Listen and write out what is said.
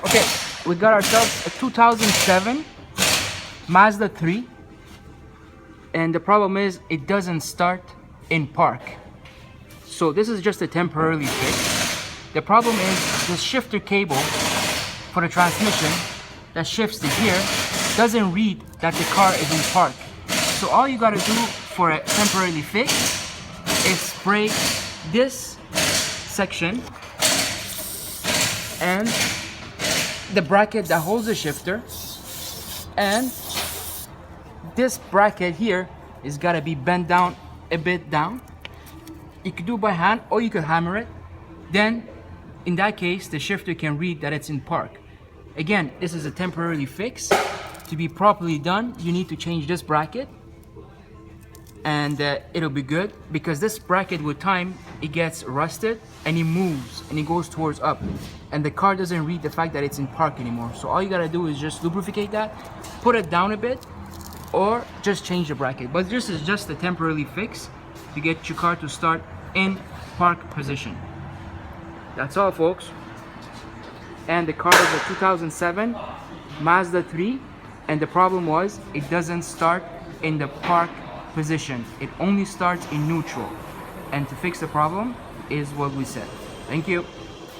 Okay, we got ourselves a 2007 Mazda 3, and the problem is it doesn't start in park. So this is just a temporarily fix. The problem is the shifter cable for the transmission that shifts to here doesn't read that the car is in park. So all you gotta do for a temporarily fix is spray this section and the bracket that holds the shifter, and this bracket here is gotta be bent down a bit down. You could do it by hand or you could hammer it. Then in that case the shifter can read that it's in park. Again, this is a temporary fix. To be properly done, you need to change this bracket, and it'll be good, because this bracket with time it gets rusted and it moves and it goes towards up, and the car doesn't read the fact that it's in park anymore. So all you gotta do is just lubricate that, put it down a bit, or just change the bracket. But this is just a temporary fix to get your car to start in park position. That's all, folks. And the car is a 2007 Mazda 3, and the problem was it doesn't start in the park position. It only starts in neutral. And to fix the problem is what we said. Thank you.